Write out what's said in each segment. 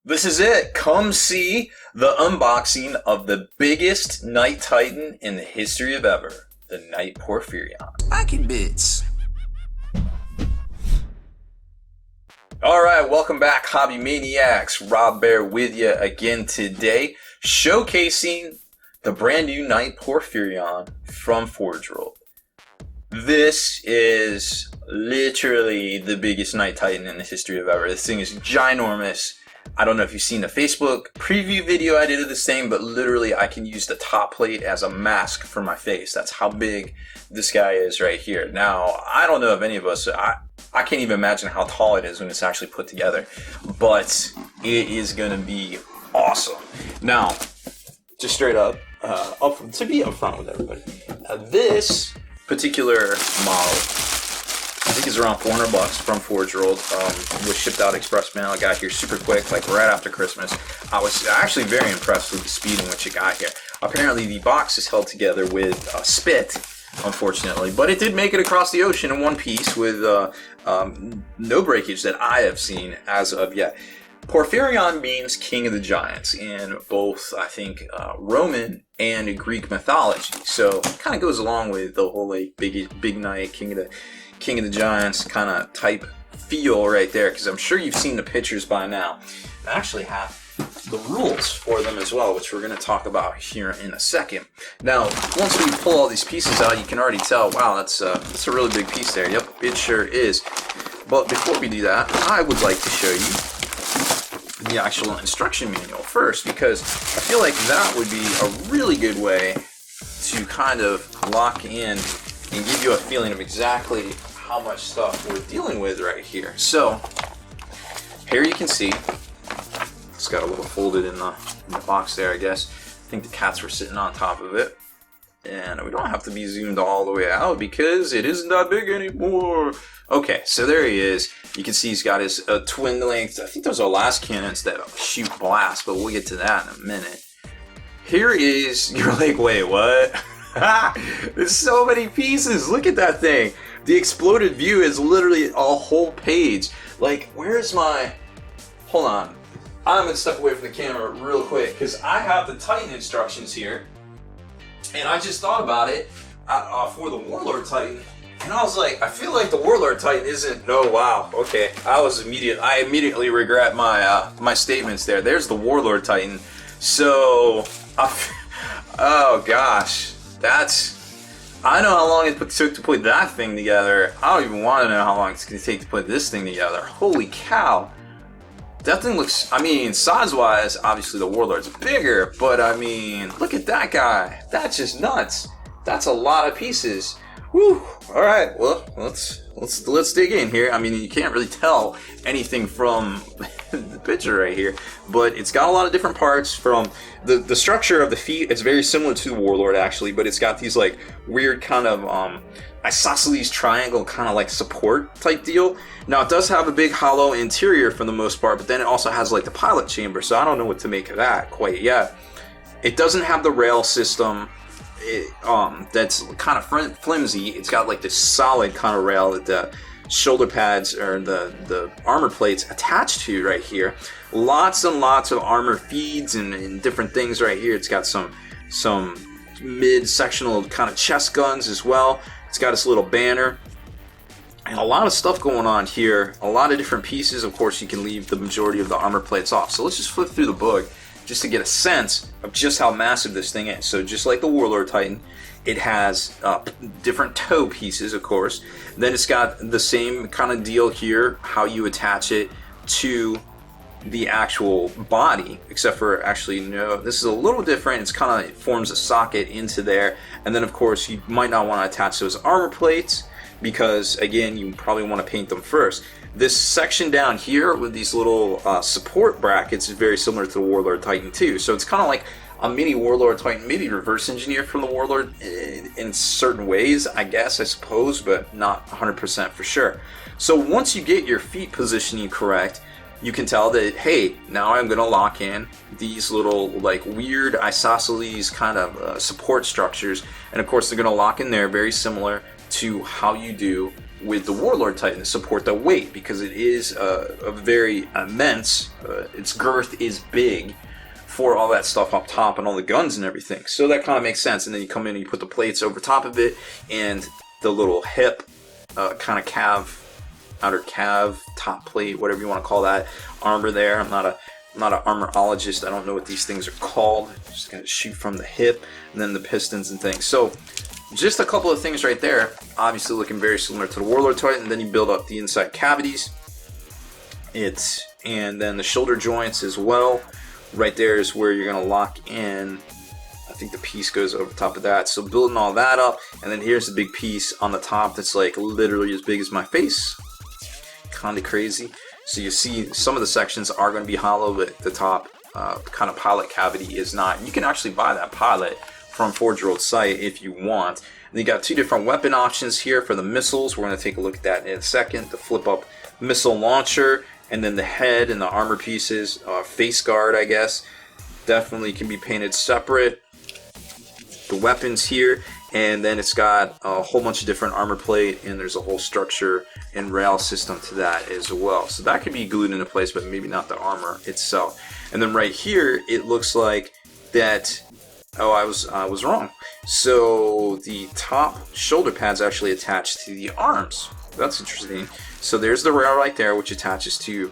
This is it. Come see the unboxing of the biggest Knight Titan in the history of ever, the Knight Porphyrion. Packing bits. Alright, welcome back, Hobby Maniacs. Rob Baer with you again today, showcasing the brand new Knight Porphyrion from Forge World. This is literally the biggest Knight Titan in the history of ever. This thing is ginormous. I don't know if you've seen the Facebook preview video I did of this thing, but literally I can use the top plate as a mask for my face. That's how big this guy is right here. Now, I don't know if any of us, I can't even imagine how tall it is when it's actually put together, but it is going to be awesome. Now, just straight up, to be upfront with everybody, this particular model, I think it's around $400 from Forge World. Was shipped out express mail. I got here super quick, like right after Christmas. I was actually very impressed with the speed in which it got here. Apparently the box is held together with spit, unfortunately, but it did make it across the ocean in one piece with no breakage that I have seen as of yet. Porphyrion means King of the Giants in both, I think, Roman and Greek mythology. So it kind of goes along with the whole like big knight, King of the Giants kind of type feel right there, because I'm sure you've seen the pictures by now. I actually have the rules for them as well, which we're going to talk about here in a second. Now, once we pull all these pieces out, you can already tell, wow, that's a really big piece there. Yep, it sure is. But before we do that, I would like to show you the actual instruction manual first, because I feel like that would be a really good way to kind of lock in and give you a feeling of exactly how much stuff we're dealing with right here. So here you can see it's got a little folded in the box there, I guess. I think the cats were sitting on top of it, and we don't have to be zoomed all the way out because it isn't that big anymore. Okay, so there he is. You can see he's got his twin length. I think those are last cannons that shoot blast, but we'll get to that in a minute. Here is, you're like, wait, what? There's so many pieces. Look at that thing. The exploded view is literally a whole page. Like, where's my... Hold on. I'm going to step away from the camera real quick because I have the Titan instructions here. And I just thought about it for the Warlord Titan. And I was like, I feel like the Warlord Titan isn't... Oh, wow. Okay. I immediately regret my statements there. There's the Warlord Titan. So... oh, gosh. I know how long it took to put that thing together. I don't even want to know how long it's going to take to put this thing together. Holy cow. That thing looks, I mean, size-wise, obviously the Warlord's bigger, but I mean, look at that guy. That's just nuts. That's a lot of pieces. Whew. All right, well, let's dig in here. I mean, you can't really tell anything from the picture right here, but it's got a lot of different parts. From the structure of the feet, it's very similar to the Warlord actually, but it's got these like weird kind of isosceles triangle kind of like support type deal. Now it does have a big hollow interior for the most part, but then it also has like the pilot chamber, so I don't know what to make of that quite yet. It doesn't have the rail system. That's kind of flimsy. It's got like this solid kind of rail that the shoulder pads or the armor plates attached to right here. Lots and lots of armor feeds and different things right here. It's got some mid-sectional kind of chest guns as well. It's got this little banner and a lot of stuff going on here. A lot of different pieces. Of course, you can leave the majority of the armor plates off. So let's just flip through the book just to get a sense of just how massive this thing is. So just like the Warlord Titan, it has different toe pieces, of course. Then it's got the same kind of deal here, how you attach it to the actual body, except for actually, no, this is a little different. It's kind of, it forms a socket into there. And then, of course, you might not want to attach those armor plates because, again, you probably want to paint them first. This section down here with these little support brackets is very similar to the Warlord Titan too. So it's kind of like a mini Warlord Titan, maybe reverse engineered from the Warlord in certain ways, I guess, I suppose, but not 100% for sure. So once you get your feet positioning correct, you can tell that, hey, now I'm going to lock in these little like weird isosceles kind of support structures. And of course, they're going to lock in there very similar to how you do with the Warlord Titan to support the weight, because it is a very immense, its girth is big for all that stuff up top and all the guns and everything. So that kind of makes sense. And then you come in and you put the plates over top of it and the little hip kind of outer calf, top plate, whatever you want to call that, armor there. I'm not an armorologist. I don't know what these things are called. Just gonna shoot from the hip, and then the pistons and things. So just a couple of things right there, obviously looking very similar to the Warlord Titan. Then you build up the inside cavities. And then the shoulder joints as well. Right there is where you're gonna lock in. I think the piece goes over top of that. So building all that up, and then here's the big piece on the top that's like literally as big as my face. Kind of crazy. So you see some of the sections are going to be hollow, but the top kind of pilot cavity is not. You can actually buy that pilot from Forge World's site if you want. And you got two different weapon options here for the missiles. We're going to take a look at that in a second. The flip up missile launcher, and then the head and the armor pieces, face guard, I guess, definitely can be painted separate. The weapons here, and then it's got a whole bunch of different armor plate, and there's a whole structure and rail system to that as well. So that could be glued into place, but maybe not the armor itself. And then right here, it looks like that. Oh, I was wrong. So the top shoulder pad's actually attached to the arms. That's interesting. So there's the rail right there, which attaches to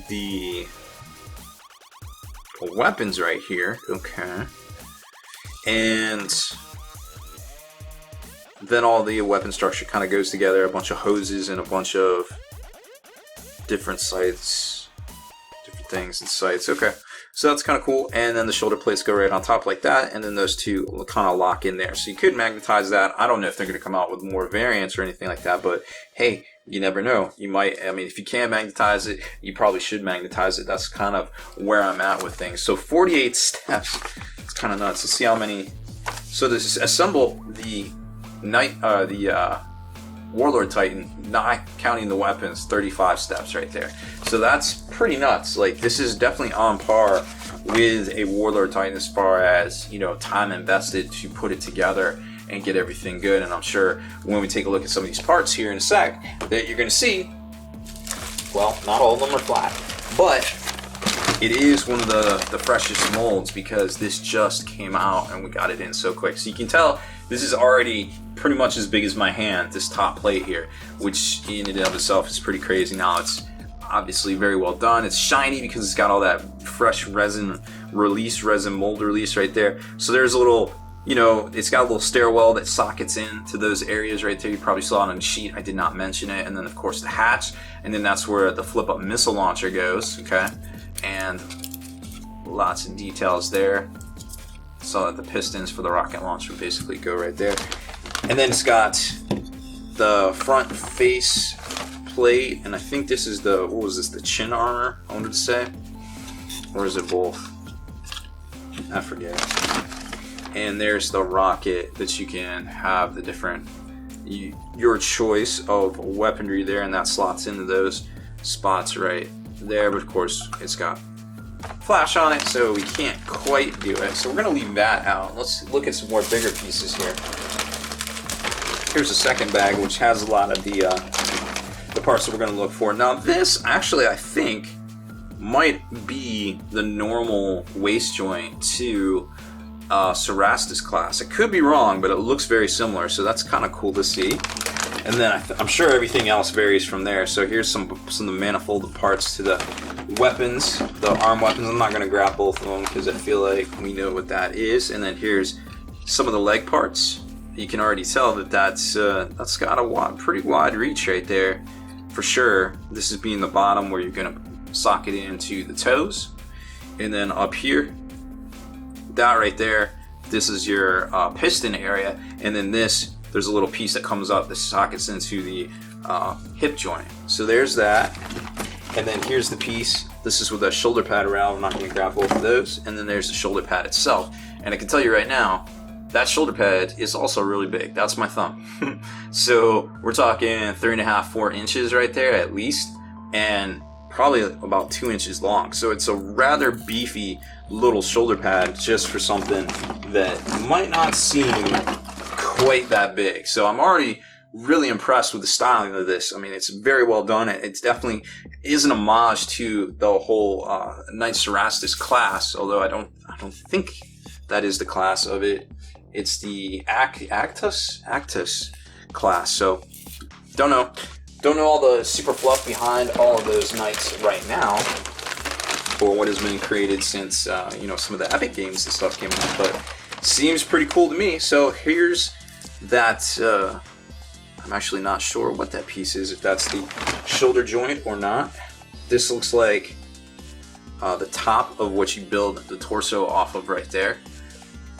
the weapons right here. Okay. And then all the weapon structure kind of goes together, a bunch of hoses and a bunch of different sights, different things and sights. Okay, so that's kind of cool. And then the shoulder plates go right on top like that, and then those two will kind of lock in there. So you could magnetize that. I don't know if they're going to come out with more variants or anything like that, but hey, you never know. You might, I mean, if you can magnetize it, you probably should magnetize it. That's kind of where I'm at with things. So 48 steps. It's kind of nuts. Let's see how many. So to assemble the Warlord Titan, not counting the weapons, 35 steps right there. So that's pretty nuts. Like, this is definitely on par with a Warlord Titan as far as, you know, time invested to put it together and get everything good. And I'm sure when we take a look at some of these parts here in a sec, that you're going to see, well, not all of them are flat, but it is one of the freshest molds, because this just came out and we got it in so quick. So you can tell this is already pretty much as big as my hand, this top plate here, which in and of itself is pretty crazy. Now it's obviously very well done. It's shiny because it's got all that fresh resin mold release right there. So there's a little, you know, it's got a little stairwell that sockets into those areas right there. You probably saw it on the sheet. I did not mention it. And then of course the hatch, and then that's where the flip up missile launcher goes. Okay, and lots of details there. So that the pistons for the rocket launcher basically go right there. And then it's got the front face plate, and I think this is the, what was this, the chin armor, I wanted to say? Or is it both? I forget. And there's the rocket that you can have the different, your choice of weaponry there, and that slots into those spots right there. But of course, it's got flash on it, so we can't quite do it. So we're going to leave that out. Let's look at some more bigger pieces here. Here's the second bag, which has a lot of the parts that we're going to look for. Now this, actually, I think, might be the normal waist joint to Cerastus class. It could be wrong, but it looks very similar, so that's kind of cool to see. And then I'm sure everything else varies from there. So here's some of the manifolded parts to the weapons, the arm weapons. I'm not going to grab both of them because I feel like we know what that is. And then here's some of the leg parts. You can already tell that that's got a pretty wide reach right there, for sure. This is being the bottom where you're going to socket it into the toes. And then up here, that right there, this is your piston area. And then there's a little piece that comes up that sockets into the hip joint. So there's that. And then here's the piece. This is with the shoulder pad around. I'm not going to grab both of those. And then there's the shoulder pad itself. And I can tell you right now, that shoulder pad is also really big. That's my thumb. So we're talking 3.5, 4 inches right there at least. And probably about 2 inches long. So it's a rather beefy little shoulder pad just for something that might not seem quite that big. So I'm already really impressed with the styling of this. I mean, it's very well done. It's definitely is an homage to the whole Knight Cerastus class, although I don't think that is the class of it. It's the Acastus class. So don't know all the super fluff behind all of those knights right now, or what has been created since you know, some of the Epic games and stuff came out, but seems pretty cool to me. So here's that. I'm actually not sure what that piece is, if that's the shoulder joint or not. This looks like the top of what you build the torso off of right there.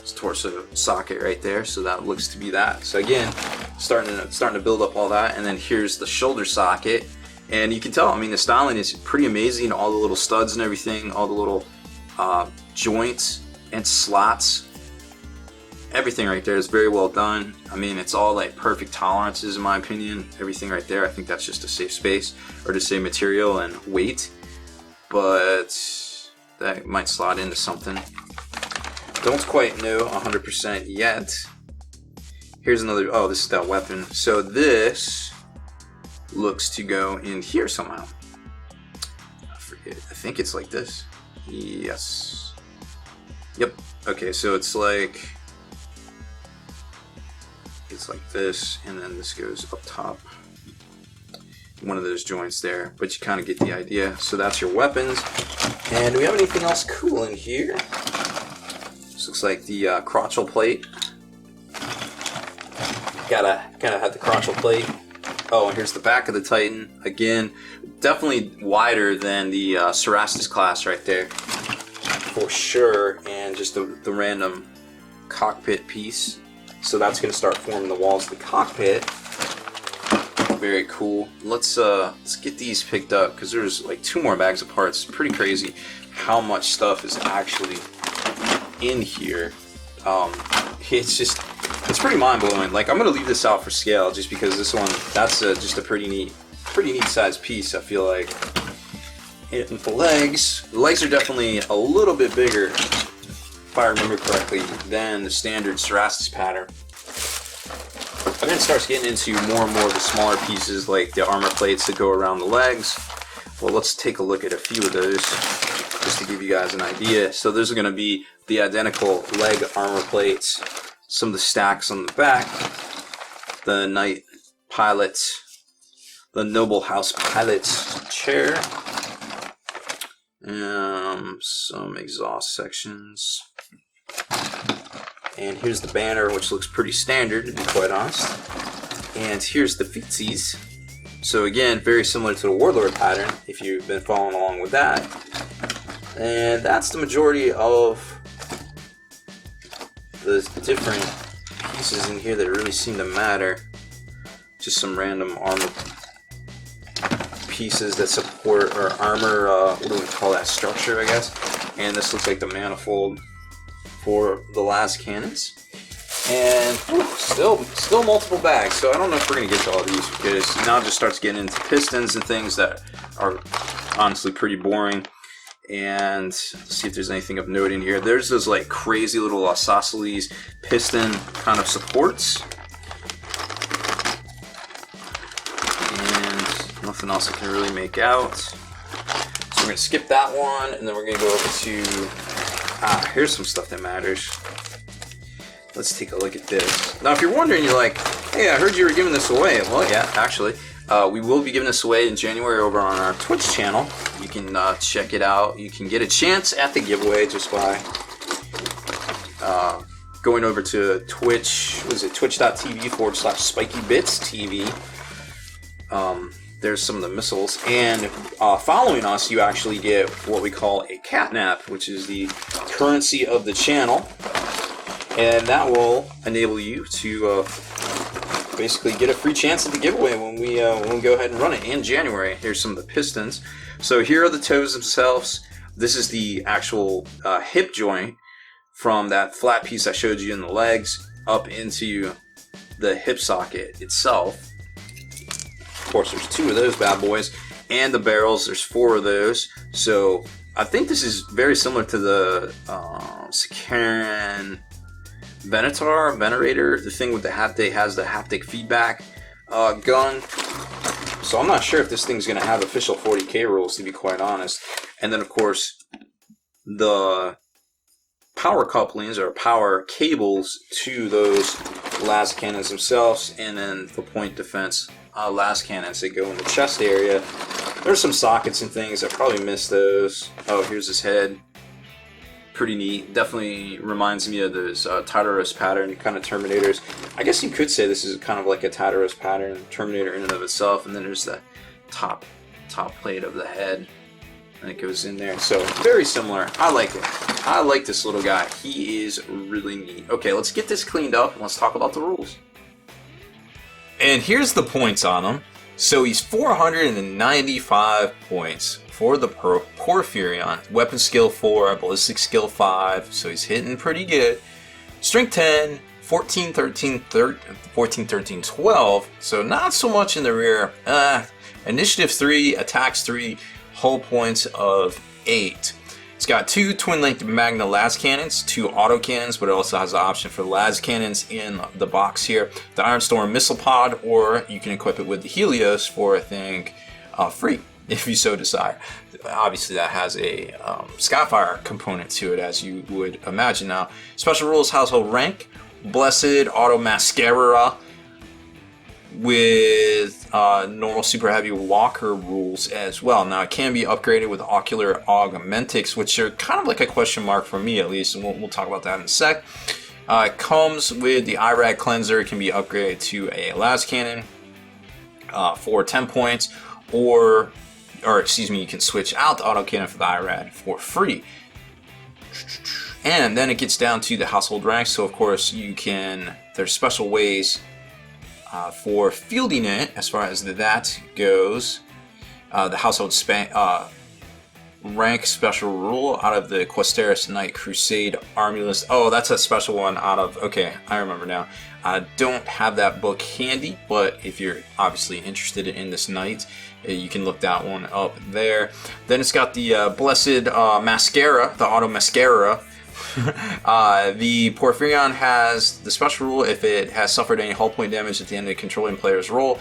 It's torso socket right there, so that looks to be that. So again, starting to build up all that, and then here's the shoulder socket, and you can tell, I mean, the styling is pretty amazing. All the little studs and everything, all the little joints and slots, everything right there is very well done. I mean, it's all like perfect tolerances in my opinion. Everything right there, I think that's just a safe space, or to save material and weight, but that might slot into something. Don't quite know 100% yet. Here's another, oh, this is that weapon. So this looks to go in here somehow. I forget, I think it's like this. Yes. Yep, okay, so it's like this, and then this goes up top. One of those joints there, but you kind of get the idea. So that's your weapons. And do we have anything else cool in here? This looks like the crotchal plate. Gotta have the crotchal plate. Oh, and here's the back of the Titan. Again, definitely wider than the Cerastus class right there, for sure. And just the random cockpit piece. So that's going to start forming the walls of the cockpit. Very cool. Let's get these picked up, because there's like 2 more bags of parts. It's pretty crazy how much stuff is actually in here. It's pretty mind-blowing. Like, I'm gonna leave this out for scale, just because this one, that's just a pretty neat sized piece, I feel like. And the legs are definitely a little bit bigger, if I remember correctly, than the standard Cerastus pattern. And then it starts getting into more and more of the smaller pieces, like the armor plates that go around the legs. Well, let's take a look at a few of those, just to give you guys an idea. So those are going to be the identical leg armor plates, some of the stacks on the back, the Knight Pilot's, the Noble House Pilot's chair, some exhaust sections, and here's the banner, which looks pretty standard, to be quite honest. And here's the feetsies. So again, very similar to the Warlord pattern, if you've been following along with that. And that's the majority of the different pieces in here that really seem to matter. Just some random armor pieces that support, or armor, what do we call that, structure, I guess. And this looks like the manifold for the last cannons. And still multiple bags, so I don't know if we're going to get to all these, because now it just starts getting into pistons and things that are honestly pretty boring. And let's see if there's anything of note in here. There's those like crazy little isosceles piston kind of supports. And nothing else I can really make out. So we're going to skip that one, and then we're going to go over to, here's some stuff that matters. Let's take a look at this. Now, if you're wondering, you're like, hey, I heard you were giving this away. Well, yeah, actually, we will be giving this away in January over on our Twitch channel. You can check it out. You can get a chance at the giveaway just by going over to Twitch. What is it? Twitch.tv/SpikyBitsTV. There's some of the missiles. And following us, you actually get what we call a catnap, which is the currency of the channel. And that will enable you to basically get a free chance at the giveaway when we go ahead and run it in January. Here's some of the pistons. So here are the toes themselves. This is the actual hip joint from that flat piece I showed you in the legs up into the hip socket itself. Of course, there's 2 of those bad boys. And the barrels, there's 4 of those. So I think this is very similar to the Sikaran Venerator, the thing with the haptic, has the haptic feedback. gun. So I'm not sure if this thing's going to have official 40k rules, to be quite honest. And then, of course, the power couplings or power cables to those las cannons themselves, and then the point defense las cannons that go in the chest area. There's some sockets and things. I probably missed those. Oh, here's his head. Pretty neat. Definitely reminds me of those Tartarus pattern kind of Terminators. I guess you could say this is kind of like a Tartarus pattern Terminator in and of itself. And then there's the top plate of the head, and it goes in there. So very similar. I like it. I like this little guy. He is really neat. Okay, let's get this cleaned up and let's talk about the rules. And here's the points on him. So he's 495 points for the Porphyrion. Weapon skill 4, ballistic skill 5, so he's hitting pretty good. Strength 10, 14, 13, 12, so not so much in the rear. Initiative 3, attacks 3, hull points of 8. It's got 2 twin-linked Magna las cannons, 2 auto cannons, but it also has the option for las cannons in the box here. The Iron Storm missile pod, or you can equip it with the Helios for, I think, free, if you so desire. Obviously, that has a Skyfire component to it, as you would imagine. Now, special rules, household rank, Blessed Auto Mascara, with normal super heavy walker rules as well. Now it can be upgraded with ocular augmentics, which are kind of like a question mark for me at least, and we'll talk about that in a sec. It comes with the IRAD cleanser. It can be upgraded to a las cannon for 10 points, or excuse me, you can switch out the autocannon for the IRAD for free. And then it gets down to the household ranks. So of course there's special ways for fielding it, as far as that goes. The household rank special rule out of the Questeris Knight Crusade Army list. Oh, that's a special one out of, okay, I remember now. I don't have that book handy, but if you're obviously interested in this knight, you can look that one up there. Then it's got the Blessed Mascara, the Auto Mascara. The Porphyrion has the special rule: if it has suffered any hull point damage at the end of the controlling player's roll,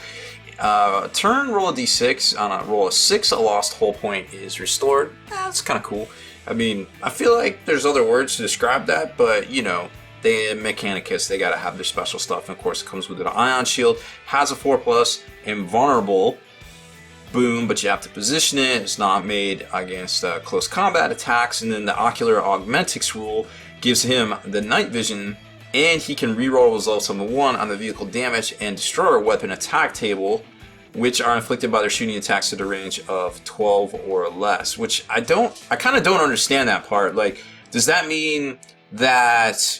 turn roll a d6. On a roll of 6, a lost hull point is restored. That's kind of cool. I mean, I feel like there's other words to describe that, but you know, they Mechanicus, they gotta have their special stuff. And of course, it comes with an ion shield, has a 4+, invulnerable. Boom, but you have to position it. It's not made against close combat attacks. And then the ocular augmentics rule gives him the night vision, and he can reroll results of a 1 on the vehicle damage and destroyer weapon attack table, which are inflicted by their shooting attacks at a range of 12 or less. Which I kind of don't understand that part. Like, does that mean that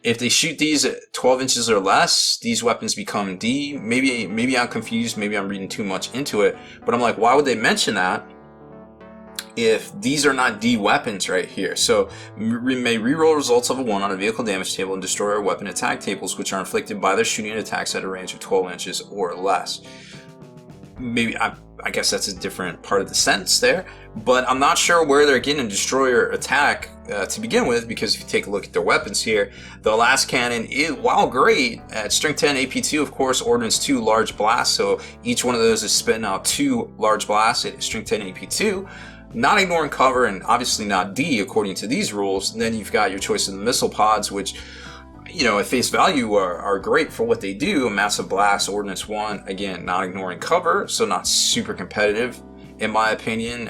if they shoot these at 12 inches or less, these weapons become D? Maybe I'm confused. Maybe I'm reading too much into it. But I'm like, why would they mention that if these are not D weapons right here? So may reroll results of a 1 on a vehicle damage table and destroyer weapon attack tables, which are inflicted by their shooting attacks at a range of 12 inches or less. Maybe I guess that's a different part of the sentence there, but I'm not sure where they're getting a destroyer attack to begin with, because if you take a look at their weapons here, the las cannon is, while great at strength 10 AP2, of course, ordnance 2 large blasts, so each one of those is spitting out 2 large blasts at strength 10 AP2, not ignoring cover, and obviously not D according to these rules. And then you've got your choice of the missile pods, which, you know, at face value are great for what they do. A massive blast, ordnance 1, again, not ignoring cover, so not super competitive in my opinion.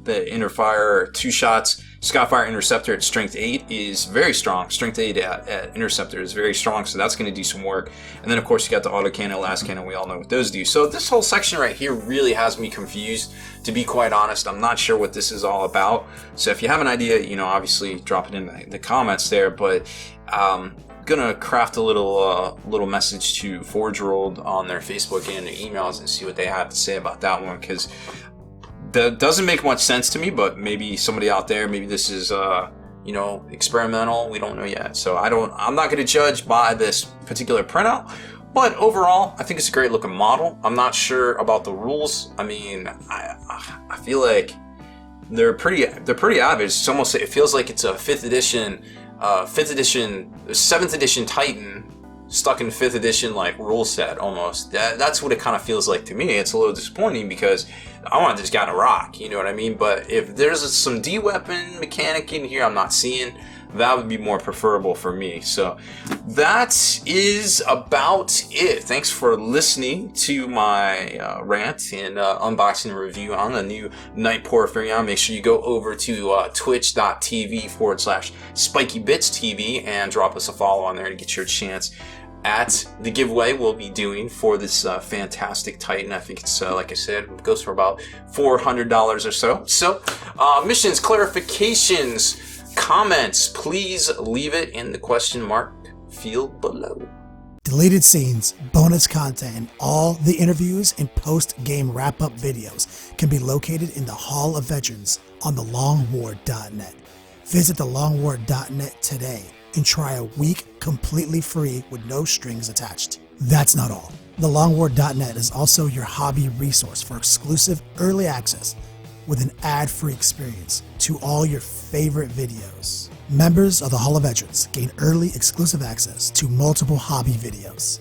The Interfire 2 shots, Skyfire Interceptor at strength 8 is very strong. Strength 8 at Interceptor is very strong, so that's going to do some work. And then of course you got the autocannon, las cannon, we all know what those do. So this whole section right here really has me confused, to be quite honest. I'm not sure what this is all about. So if you have an idea, you know, obviously drop it in the comments there. But gonna craft a little message to Forge World on their Facebook and their emails and see what they have to say about that one, because that doesn't make much sense to me. But maybe somebody out there, maybe this is you know, experimental, we don't know yet. So I'm not gonna judge by this particular printout, but overall I think it's a great looking model. I'm not sure about the rules. I mean, I feel like they're pretty average. It's almost, it feels like it's a 5th edition 7th edition Titan stuck in 5th edition like rule set almost. That's what it kind of feels like to me. It's a little disappointing because I want to just get a rock, you know what I mean? But if there's some D-weapon mechanic in here I'm not seeing, that would be more preferable for me. So that is about it. Thanks for listening to my rant and unboxing review on the new Knight Porphyrion. Make sure you go over to twitch.tv/SpikyBitsTV and drop us a follow on there to get your chance at the giveaway we'll be doing for this fantastic Titan. I think it's, like I said, it goes for about $400 or so. So, missions, clarifications, comments, please leave it in the question mark field below. Deleted scenes, bonus content, and all the interviews and post-game wrap-up videos can be located in the Hall of Veterans on thelongwar.net. Visit thelongwar.net today and try a week completely free with no strings attached. That's not all. Thelongwar.net is also your hobby resource for exclusive early access with an ad-free experience to all your favorite videos. Members of the Hall of Veterans gain early exclusive access to multiple hobby videos.